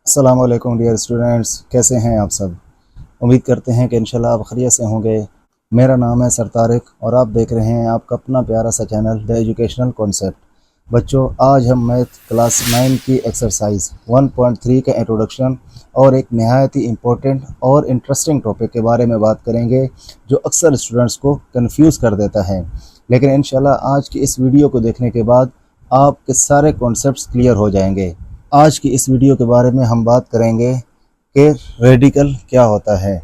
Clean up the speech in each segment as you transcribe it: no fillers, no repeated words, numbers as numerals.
अस्सलाम वालेकुम dear students, कैसे हैं आप सब। उम्मीद करते हैं कि इंशाल्लाह आप खैरियत से होंगे। मेरा नाम है सर तारिक और आप देख रहे हैं आपका अपना प्यारा सा चैनल द एजुकेशनल कॉन्सेप्ट। बच्चों, आज हम मैथ क्लास 9 की एक्सरसाइज 1.3 का इंट्रोडक्शन और एक नहायत ही इम्पोर्टेंट और इंटरेस्टिंग टॉपिक के बारे में बात करेंगे जो अक्सर स्टूडेंट्स को कंफ्यूज कर देता है। लेकिन इंशाल्लाह आज की इस वीडियो को देखने के बाद आपके सारे कॉन्सेप्ट्स क्लियर हो जाएंगे। आज की इस वीडियो के बारे में हम बात करेंगे कि रेडिकल क्या होता है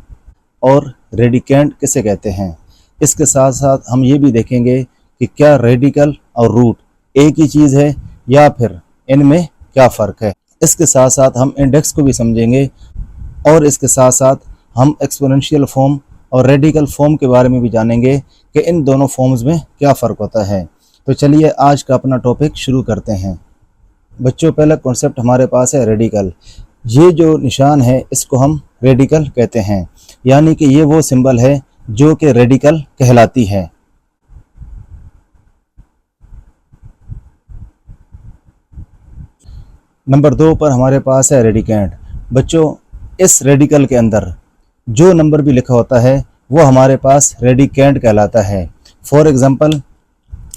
और रेडिकेंड किसे कहते हैं। इसके साथ साथ हम ये भी देखेंगे कि क्या रेडिकल और रूट एक ही चीज़ है या फिर इनमें क्या फ़र्क है। इसके साथ साथ हम इंडेक्स को भी समझेंगे और इसके साथ साथ हम एक्सपोनेंशियल फॉर्म और रेडिकल फॉर्म के बारे में भी जानेंगे कि इन दोनों फॉर्म्स में क्या फ़र्क होता है। तो चलिए आज का अपना टॉपिक शुरू करते हैं। बच्चों, पहला कॉन्सेप्ट हमारे पास है रेडिकल। ये जो निशान है इसको हम रेडिकल कहते हैं, यानी कि ये वो सिंबल है जो कि रेडिकल कहलाती है। नंबर 2 पर हमारे पास है रेडिकेंड। बच्चों, इस रेडिकल के अंदर जो नंबर भी लिखा होता है वो हमारे पास रेडिकेंड कहलाता है। फॉर एग्जांपल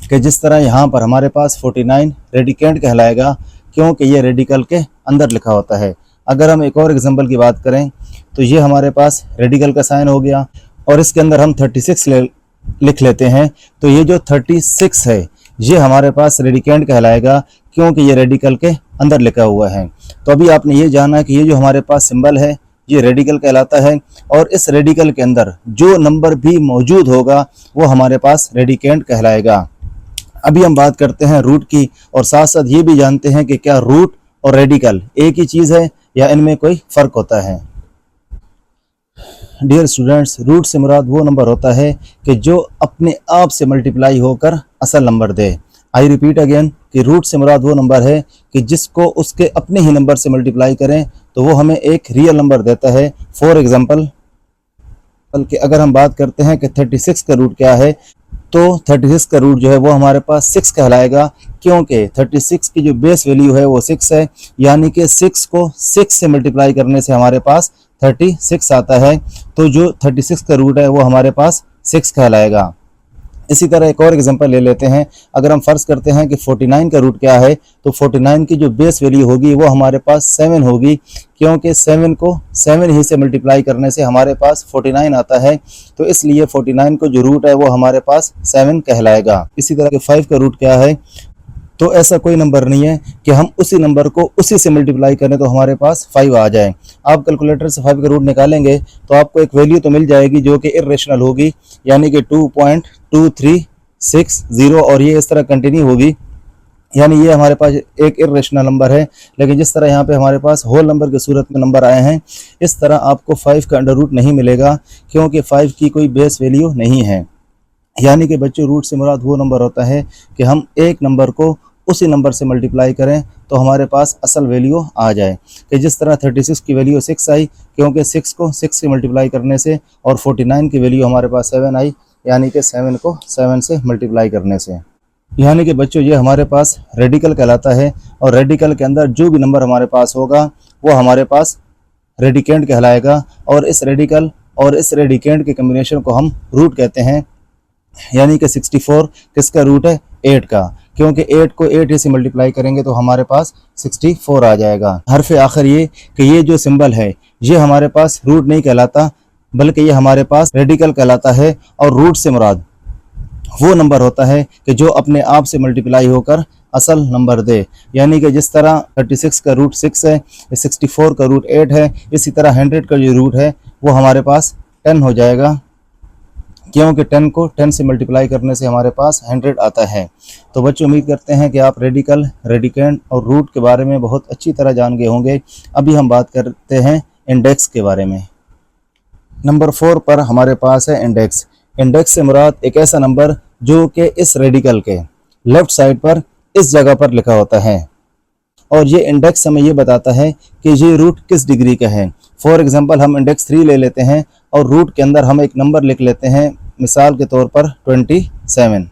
कि जिस तरह यहाँ पर हमारे पास 49 रेडिकेंड कहलाएगा क्योंकि ये रेडिकल के अंदर लिखा होता है। अगर हम एक और एग्जांपल की बात करें तो ये हमारे पास रेडिकल का साइन हो गया और इसके अंदर हम 36 लिख लेते हैं, तो ये जो 36 है ये हमारे पास रेडिकेंड कहलाएगा क्योंकि ये रेडिकल के अंदर लिखा हुआ है। तो अभी आपने ये जाना कि ये जो हमारे पास सिंबल है ये रेडिकल कहलाता है और इस रेडिकल के अंदर जो नंबर भी मौजूद होगा वो हमारे पास रेडिकेंड कहलाएगा। अभी हम बात करते हैं रूट की और साथ साथ ये भी जानते हैं कि क्या रूट और रेडिकल एक ही चीज़ है या इनमें कोई फ़र्क होता है। डियर स्टूडेंट्स, रूट से मुराद वो नंबर होता है कि जो अपने आप से मल्टीप्लाई होकर असल number they. I repeat again कि रूट से मुराद वो नंबर है कि जिसको उसके अपने ही नंबर से मल्टीप्लाई करें तो वो हमें एक रियल नंबर देता है। फॉर एग्जाम्पल कि अगर हम बात करते हैं कि 36 का रूट क्या है, तो 36 का रूट जो है वो हमारे पास 6 कहलाएगा क्योंकि 36 की जो बेस वैल्यू है वो 6 है, यानी कि 6 को 6 से मल्टीप्लाई करने से हमारे पास 36 आता है। तो जो 36 का रूट है वो हमारे पास 6 कहलाएगा। इसी तरह एक और एग्जांपल ले लेते हैं। अगर हम फर्ज करते हैं कि 49 का रूट क्या है, तो 49 की जो बेस वैल्यू होगी वो हमारे पास 7 होगी क्योंकि 7 को 7 ही से मल्टीप्लाई करने से हमारे पास 49 आता है। तो इसलिए 49 को जो रूट है वो हमारे पास 7 कहलाएगा। इसी तरह के 5 का रूट क्या है, तो ऐसा कोई नंबर नहीं है कि हम उसी नंबर को उसी से मल्टीप्लाई करें तो हमारे पास 5 आ जाए। आप कैलकुलेटर से 5 का रूट निकालेंगे तो आपको एक वैल्यू तो मिल जाएगी जो कि इर्रेशनल होगी, यानी कि 2.2360 और ये इस तरह कंटिन्यू होगी, यानी ये हमारे पास एक इर्रेशनल नंबर है। लेकिन जिस तरह यहाँ पे हमारे पास होल नंबर के सूरत में नंबर आए हैं, इस तरह आपको 5 का अंडर रूट नहीं मिलेगा क्योंकि 5 की कोई बेस वैल्यू नहीं है। यानी कि बच्चों, रूट से मुराद वो नंबर होता है कि हम एक नंबर को उसी नंबर से मल्टीप्लाई करें तो हमारे पास असल वैल्यू आ जाए। कि जिस तरह 36 की वैल्यू 6 आई क्योंकि 6 को 6 से मल्टीप्लाई करने से, और 49 की वैल्यू हमारे पास 7 आई यानी कि 7 को 7 से मल्टीप्लाई करने से। यानी कि बच्चों, ये हमारे पास रेडिकल कहलाता है और रेडिकल के अंदर जो भी नंबर हमारे पास होगा वो हमारे पास रेडिकेंड कहलाएगा और इस रेडिकेंड के कम्बिनेशन को हम रूट कहते हैं। यानी कि 64 किसका रूट है? 8 का, क्योंकि 8 को 8 से मल्टीप्लाई करेंगे तो हमारे पास 64 आ जाएगा। हरफ आखिर ये कि ये जो सिंबल है ये हमारे पास रूट नहीं कहलाता बल्कि ये हमारे पास रेडिकल कहलाता है। और रूट से मुराद वो नंबर होता है कि जो अपने आप से मल्टीप्लाई होकर असल नंबर दे। यानी कि जिस तरह 36 का रूट 6 है, 64 का रूट 8 है, इसी तरह 100 का जो रूट है वो हमारे पास 10 हो जाएगा क्योंकि 10 को 10 से मल्टीप्लाई करने से हमारे पास 100 आता है। तो बच्चों, उम्मीद करते हैं कि आप रेडिकल, रेडिकेंड और रूट के बारे में बहुत अच्छी तरह जान गए होंगे। अभी हम बात करते हैं इंडेक्स के बारे में। नंबर 4 पर हमारे पास है इंडेक्स। इंडेक्स से मुराद एक ऐसा नंबर जो कि इस रेडिकल के लेफ्ट साइड पर इस जगह पर लिखा होता है और ये इंडेक्स हमें ये बताता है कि ये रूट किस डिग्री का है। फॉर एग्जांपल हम इंडेक्स 3 ले लेते हैं और रूट के अंदर हम एक नंबर लिख लेते हैं, मिसाल के तौर पर 27।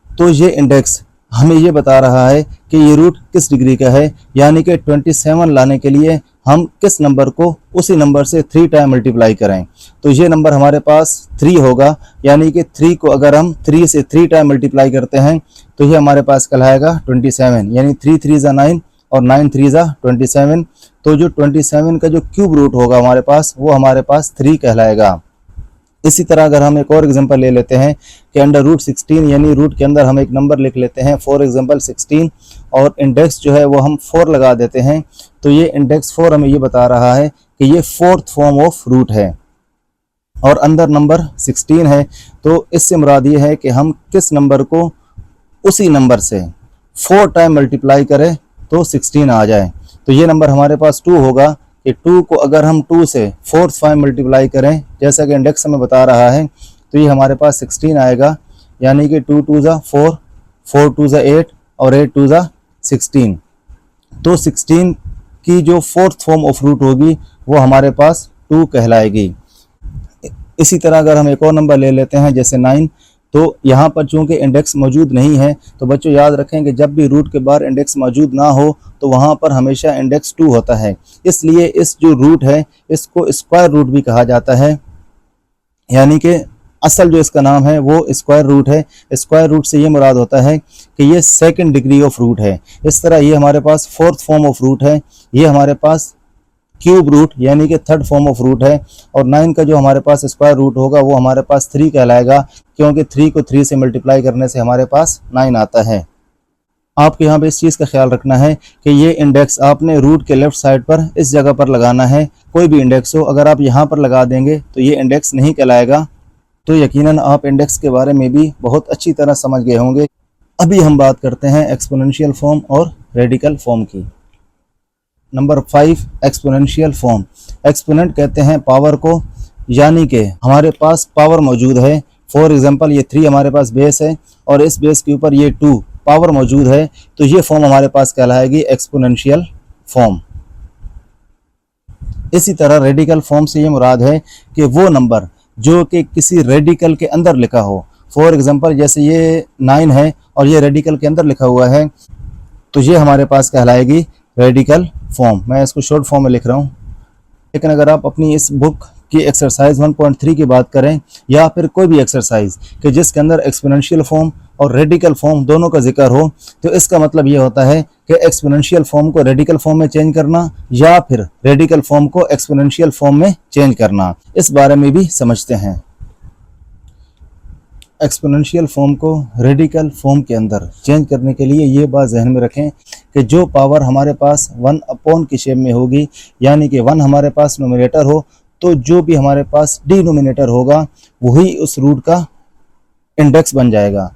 तो ये इंडेक्स हमें ये बता रहा है कि ये रूट किस डिग्री का है, यानी कि 27 लाने के लिए हम किस नंबर को उसी नंबर से 3 टाइम मल्टीप्लाई करें। तो ये नंबर हमारे पास 3 होगा, यानी कि 3 को अगर हम 3 से 3 टाइम मल्टीप्लाई करते हैं तो ये हमारे पास कहलाएगा 27, यानी 3 3 ज़ा 9 और 9 3 ज़ा 27। तो जो 27 का जो क्यूब रूट होगा हमारे पास, वो हमारे पास 3 कहलाएगा। इसी तरह अगर हम एक और एग्जांपल ले लेते हैं कि अंडर रूट 16, यानी रूट के अंदर हम एक नंबर लिख लेते हैं फॉर एग्जांपल 16, और इंडेक्स जो है वो हम 4 लगा देते हैं। तो ये इंडेक्स 4 हमें ये बता रहा है कि ये 4th फॉर्म ऑफ रूट है और अंदर नंबर 16 है। तो इससे मुराद ये है कि हम किस नंबर को उसी नंबर से 4 टाइम मल्टीप्लाई करें तो 16 आ जाए। तो ये नंबर हमारे पास 2 होगा कि 2 को अगर हम 2 से 4th टाइम मल्टीप्लाई करें, जैसा कि इंडेक्स हमें बता रहा है, तो ये हमारे पास 16 आएगा, यानी कि 2 2 ज़ा 4, 4 2 ज़ा 8 और 8 2 ज़ा 16। तो 16 की जो 4th फॉर्म ऑफ रूट होगी वो हमारे पास 2 कहलाएगी। इसी तरह अगर हम एक और नंबर ले लेते हैं जैसे 9, तो यहाँ पर चूंकि इंडेक्स मौजूद नहीं है, तो बच्चों याद रखें कि जब भी रूट के बाहर इंडेक्स मौजूद ना हो तो वहाँ पर हमेशा इंडेक्स 2 होता है। इसलिए इस जो रूट है इसको स्क्वायर रूट भी कहा जाता है, यानी कि असल जो इसका नाम है वो स्क्वायर रूट है। स्क्वायर रूट से ये मुराद होता है कि ये 2nd डिग्री ऑफ रूट है। इस तरह ये हमारे पास 4th फॉर्म ऑफ रूट है, ये हमारे पास क्यूब रूट यानी कि 3rd फॉर्म ऑफ रूट है। और 9 का जो हमारे पास स्क्वायर रूट होगा वो हमारे पास 3 कहलाएगा, क्योंकि 3 को 3 से मल्टीप्लाई करने से हमारे पास 9 आता है। आपको यहाँ पे इस चीज़ का ख्याल रखना है कि ये इंडेक्स आपने रूट के लेफ्ट साइड पर इस जगह पर लगाना है। कोई भी इंडेक्स हो, अगर आप यहाँ पर लगा देंगे तो ये इंडेक्स नहीं कहलाएगा। तो यकीनन आप इंडेक्स के बारे में भी बहुत अच्छी तरह समझ गए होंगे। अभी हम बात करते हैं एक्सपोनेंशियल फॉर्म और रेडिकल फॉर्म की। Number 5, exponential form. एक्सपोनेंट कहते हैं पावर को, यानी कि हमारे पास पावर मौजूद है। फॉर एग्जांपल ये 3 हमारे पास बेस है और इस बेस के ऊपर ये 2 पावर मौजूद है, तो ये फॉर्म हमारे पास कहलाएगी एक्सपोनेंशियल फॉर्म। इसी तरह रेडिकल फॉर्म से ये मुराद है कि वो नंबर जो कि किसी रेडिकल के अंदर लिखा हो। फॉर एग्जांपल जैसे ये 9 है और ये रेडिकल के अंदर लिखा हुआ है, तो ये हमारे पास कहलाएगी रेडिकल फॉर्म। मैं इसको शॉर्ट फॉर्म में लिख रहा हूँ। लेकिन अगर आप अपनी इस बुक की एक्सरसाइज 1.3 की बात करें या फिर कोई भी एक्सरसाइज कि जिसके अंदर एक्सपोनेंशियल फॉर्म और रेडिकल फॉर्म दोनों का जिक्र हो, तो इसका मतलब ये होता है कि एक्सपोनेंशियल फॉर्म को रेडिकल फॉर्म में चेंज करना या फिर रेडिकल फॉर्म को एक्सपोनेंशियल फॉर्म में चेंज करना। इस बारे में भी समझते हैं। एक्सपोनेंशियल फॉर्म को रेडिकल फॉर्म के अंदर चेंज करने के लिए ये बात जहन में रखें कि जो पावर हमारे पास 1 की शेप में होगी, यानी कि 1 हमारे पास नोमिनेटर हो, तो जो भी हमारे पास डिनोमिनेटर होगा वही उस रूट का इंडेक्स बन जाएगा।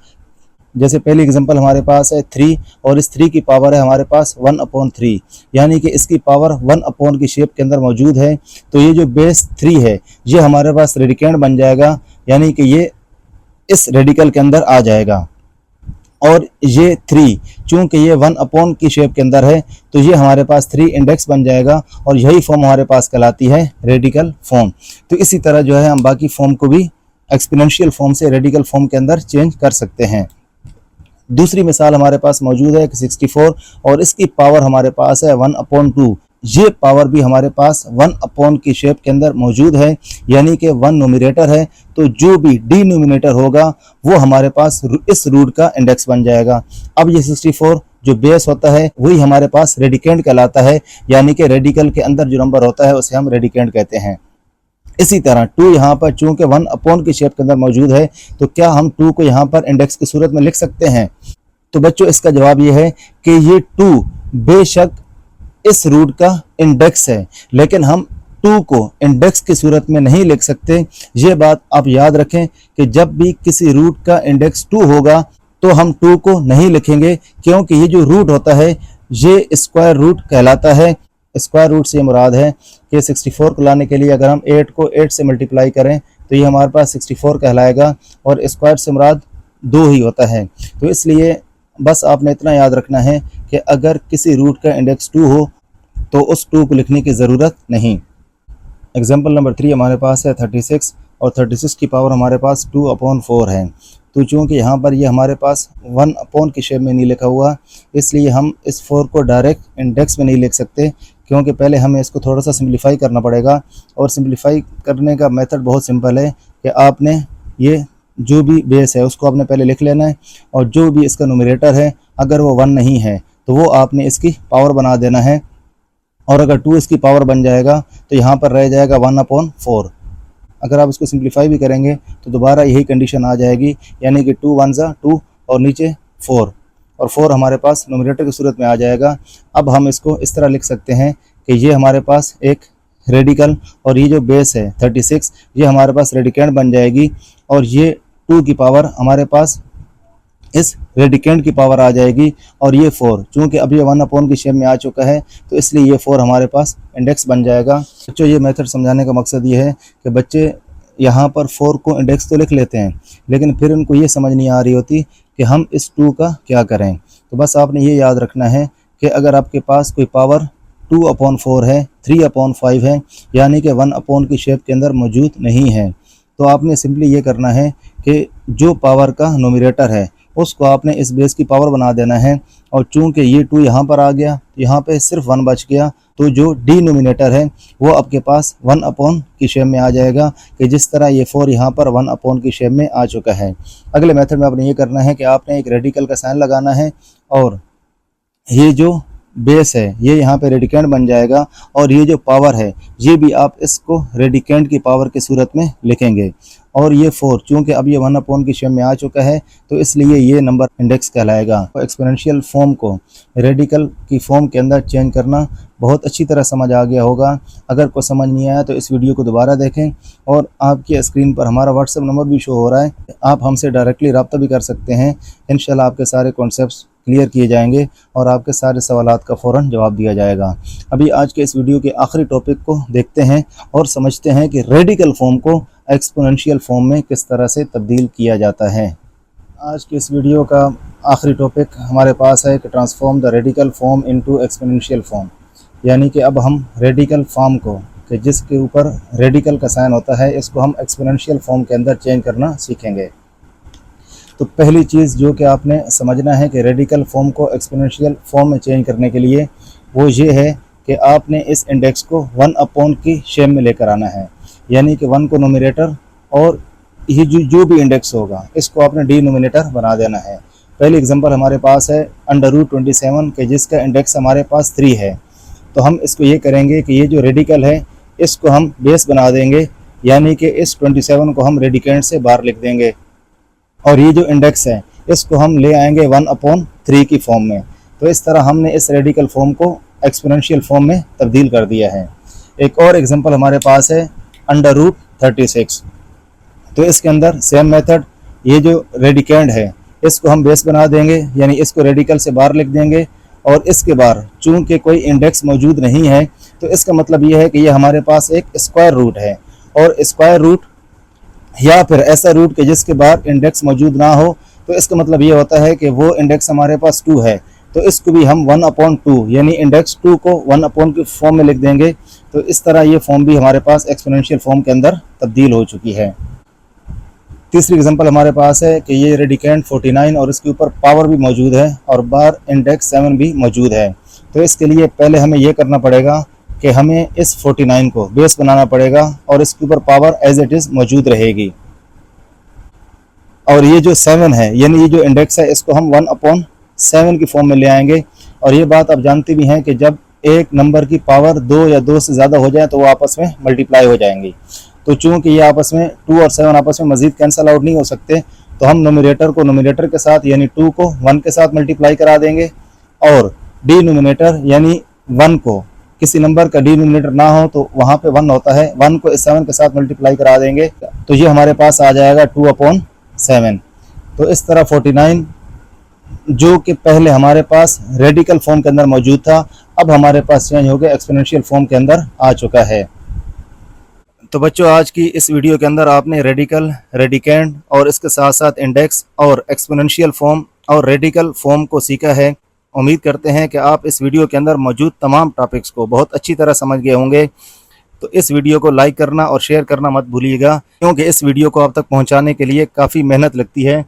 जैसे पहली एग्जांपल हमारे पास है 3 और इस 3 की पावर है हमारे पास 1/3, यानी कि इसकी पावर 1 की शेप के अंदर मौजूद है। तो ये जो बेस 3 है ये हमारे पास रेडिकेंड बन जाएगा, यानी कि ये इस रेडिकल के अंदर आ जाएगा। और ये 3 चूंकि ये 1 की शेप के अंदर है, तो ये हमारे पास 3 इंडेक्स बन जाएगा और यही फॉर्म हमारे पास कहलाती है रेडिकल फॉर्म। तो इसी तरह जो है हम बाकी फॉर्म को भी एक्सपोनेंशियल फॉर्म से रेडिकल फॉर्म के अंदर चेंज कर सकते हैं। दूसरी मिसाल हमारे पास मौजूद है 64 और इसकी पावर हमारे पास है 1/2। ये पावर भी हमारे पास 1 की शेप के अंदर मौजूद है, यानी कि 1 नोमिनेटर है, तो जो भी डिनोमिनेटर होगा वो हमारे पास इस रूट का इंडेक्स बन जाएगा। अब ये 64 जो बेस होता है वही हमारे पास रेडिकेंड कहलाता है, यानी कि रेडिकल के अंदर जो नंबर होता है उसे हम रेडिकेंड कहते हैं। इसी तरह 2 यहाँ पर चूंकि 1 की शेप के अंदर मौजूद है, तो क्या हम 2 को यहाँ पर इंडेक्स की सूरत में लिख सकते हैं? तो बच्चों इसका जवाब ये है कि ये 2 बेशक इस रूट का इंडेक्स है, लेकिन हम 2 को इंडेक्स की सूरत में नहीं लिख सकते। ये बात आप याद रखें कि जब भी किसी रूट का इंडेक्स 2 होगा तो हम 2 को नहीं लिखेंगे, क्योंकि ये जो रूट होता है ये स्क्वायर रूट कहलाता है। स्क्वायर रूट से मुराद है कि 64 को लाने के लिए अगर हम 8 को 8 से मल्टीप्लाई करें तो ये हमारे पास 64 कहलाएगा, और स्क्वायर से मुराद 2 ही होता है। तो इसलिए बस आपने इतना याद रखना है कि अगर किसी रूट का इंडेक्स 2 हो तो उस 2 को लिखने की ज़रूरत नहीं। एग्जाम्पल नंबर 3 हमारे पास है 36 और 36 की पावर हमारे पास 2/4 है। तो चूँकि यहाँ पर ये हमारे पास 1 की शेप में नहीं लिखा हुआ, इसलिए हम इस 4 को डायरेक्ट इंडेक्स में नहीं लिख सकते, क्योंकि पहले हमें इसको थोड़ा सा सिंप्लीफाई करना पड़ेगा। और सिंप्लीफाई करने का मेथड बहुत सिंपल है कि आपने ये जो भी बेस है उसको आपने पहले लिख लेना है, और जो भी इसका न्यूमरेटर है अगर वो 1 नहीं है तो वो आपने इसकी पावर बना देना है, और अगर 2 इसकी पावर बन जाएगा तो यहाँ पर रह जाएगा 1/4। अगर आप इसको सिंप्लीफाई भी करेंगे तो दोबारा यही कंडीशन आ जाएगी, यानी कि 2 1 2 और नीचे 4, और 4 हमारे पास न्यूमरेटर की सूरत में आ जाएगा। अब हम इसको इस तरह लिख सकते हैं कि ये हमारे पास एक रेडिकल, और ये जो बेस है 36 ये हमारे पास रेडिकेंड बन जाएगी, और ये 2 की पावर हमारे पास इस रेडिकेंड की पावर आ जाएगी, और ये 4 चूँकि अब ये 1 की शेप में आ चुका है तो इसलिए ये 4 हमारे पास इंडेक्स बन जाएगा। बच्चों, ये मेथड समझाने का मकसद ये है कि बच्चे यहाँ पर 4 को इंडेक्स तो लिख लेते हैं, लेकिन फिर उनको ये समझ नहीं आ रही होती कि हम इस 2 का क्या करें। तो बस आपने ये याद रखना है कि अगर आपके पास कोई पावर 2/4 है, 3/5 है, यानी कि 1 की शेप के अंदर मौजूद नहीं है, तो आपने सिंपली ये करना है कि जो पावर का न्यूमरेटर है उसको आपने इस बेस की पावर बना देना है, और चूंकि ये 2 यहाँ पर आ गया, यहाँ पे सिर्फ 1 बच गया, तो जो डिनोमिनेटर है वो आपके पास 1 की शेप में आ जाएगा, कि जिस तरह ये 4 यहाँ पर 1 की शेप में आ चुका है। अगले मेथड में आपने ये करना है कि आपने एक रेडिकल का साइन लगाना है, और ये जो बेस है ये यहाँ पे रेडिकेंड बन जाएगा, और ये जो पावर है ये भी आप इसको रेडिकेंड की पावर की सूरत में लिखेंगे। और ये 4 चूँकि अब ये 1 की शेप में आ चुका है तो इसलिए ये नंबर इंडेक्स कहलाएगा। तो एक्सपोनेंशियल फॉर्म को रेडिकल की फॉर्म के अंदर चेंज करना बहुत अच्छी तरह समझ आ गया होगा। अगर कोई समझ नहीं आया तो इस वीडियो को दोबारा देखें, और आपकी स्क्रीन पर हमारा व्हाट्सएप नंबर भी शो हो रहा है, आप हमसे डायरेक्टली रब्ता भी कर सकते हैं। इंशाल्लाह आपके सारे कॉन्सेप्ट्स क्लियर किए जाएंगे और आपके सारे सवालात का फ़ौरन जवाब दिया जाएगा। अभी आज के इस वीडियो के आखिरी टॉपिक को देखते हैं और समझते हैं कि रेडिकल फॉर्म को एक्सपोनेंशियल फॉर्म में किस तरह से तब्दील किया जाता है। आज के इस वीडियो का आखिरी टॉपिक हमारे पास है कि transform the radical form into exponential form, यानी कि अब हम रेडिकल फॉर्म को, कि जिसके ऊपर रेडिकल का साइन होता है, इसको हम एक्सपोनेंशियल फॉर्म के अंदर चेंज करना सीखेंगे। तो पहली चीज़ जो कि आपने समझना है कि रेडिकल फॉर्म को एक्सपोनेंशियल फॉर्म में चेंज करने के लिए वो ये है कि आपने इस इंडेक्स को 1 की शेप में लेकर आना है, यानी कि 1 को न्यूमरेटर और ये जो भी इंडेक्स होगा इसको आपने डिनोमिनेटर बना देना है। पहली एग्जांपल हमारे पास है √27 के जिसका इंडेक्स हमारे पास 3 है। तो हम इसको ये करेंगे कि ये जो रेडिकल है इसको हम बेस बना देंगे, यानी कि इस 27 को हम रेडिकेंड से बाहर लिख देंगे, और ये जो इंडेक्स है इसको हम ले आएंगे 1/3 की फॉर्म में। तो इस तरह हमने इस रेडिकल फॉर्म को एक्सपोनेंशियल फॉर्म में तब्दील कर दिया है। एक और एग्जांपल हमारे पास है √36। तो इसके अंदर सेम मेथड, ये जो रेडिकेंड है इसको हम बेस बना देंगे, यानी इसको रेडिकल से बाहर लिख देंगे, और इसके बाहर चूंकि कोई इंडेक्स मौजूद नहीं है तो इसका मतलब ये है कि ये हमारे पास एक स्क्वायर रूट है, और स्क्वायर रूट या फिर ऐसा रूट के जिसके बाहर इंडेक्स मौजूद ना हो, तो इसका मतलब ये होता है कि वो इंडेक्स हमारे पास 2 है, तो इसको भी हम 1/2 यानी इंडेक्स 2 को 1 की फॉर्म में लिख देंगे। तो इस तरह ये फॉर्म भी हमारे पास एक्सपोनेंशियल फॉर्म के अंदर तब्दील हो चुकी है। तीसरी एग्जांपल हमारे पास है कि ये रेडिकेंड 49 और इसके ऊपर पावर भी मौजूद है और बाहर इंडेक्स 7 भी मौजूद है। तो इसके लिए पहले हमें ये करना पड़ेगा कि हमें इस 49 को बेस बनाना पड़ेगा और इसके ऊपर पावर एज इट इज़ मौजूद रहेगी, और ये जो 7 है यानी ये जो इंडेक्स है इसको हम 1/7 की फॉर्म में ले आएंगे। और ये बात आप जानते भी हैं कि जब एक नंबर की पावर 2 या 2 से ज़्यादा हो जाए तो वो आपस में मल्टीप्लाई हो जाएंगी। तो चूँकि ये आपस में 2 और 7 आपस में मज़ीद कैंसिल आउट नहीं हो सकते, तो हम नोमिनेटर को नोमिनेटर के साथ यानी 2 को 1 के साथ मल्टीप्लाई करा देंगे, और डिनोमिनेटर यानी 1 को, किसी नंबर का डिनोमिनेटर ना हो तो वहाँ पे 1 होता है, 1 को इस 7 के साथ मल्टीप्लाई करा देंगे, तो ये हमारे पास आ जाएगा 2/7। तो इस तरह 49 जो कि पहले हमारे पास रेडिकल फॉर्म के अंदर मौजूद था, अब हमारे पास चेंज हो गया एक्सपोनेंशियल फॉर्म के अंदर आ चुका है। तो बच्चों, आज की इस वीडियो के अंदर आपने रेडिकल, रेडिकेंड और इसके साथ साथ इंडेक्स और एक्सपोनेंशियल फॉर्म और रेडिकल फॉर्म को सीखा है। उम्मीद करते हैं कि आप इस वीडियो के अंदर मौजूद तमाम टॉपिक्स को बहुत अच्छी तरह समझ गए होंगे। तो इस वीडियो को लाइक करना और शेयर करना मत भूलिएगा, क्योंकि इस वीडियो को आप तक पहुंचाने के लिए काफ़ी मेहनत लगती है।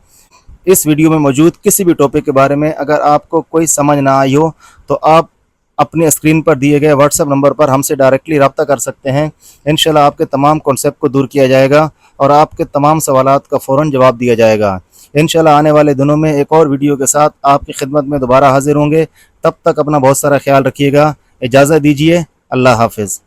इस वीडियो में मौजूद किसी भी टॉपिक के बारे में अगर आपको कोई समझ ना आई हो तो आप अपने स्क्रीन पर दिए गए व्हाट्सएप नंबर पर हमसे डायरेक्टली रब्ता कर सकते हैं। इंशाल्लाह आपके तमाम कॉन्सेप्ट को दूर किया जाएगा और आपके तमाम सवालात का फ़ौरन जवाब दिया जाएगा। इंशाल्लाह आने वाले दिनों में एक और वीडियो के साथ आपकी खिदमत में दोबारा हाजिर होंगे। तब तक अपना बहुत सारा ख्याल रखिएगा। इजाज़त दीजिए। अल्लाह हाफिज़।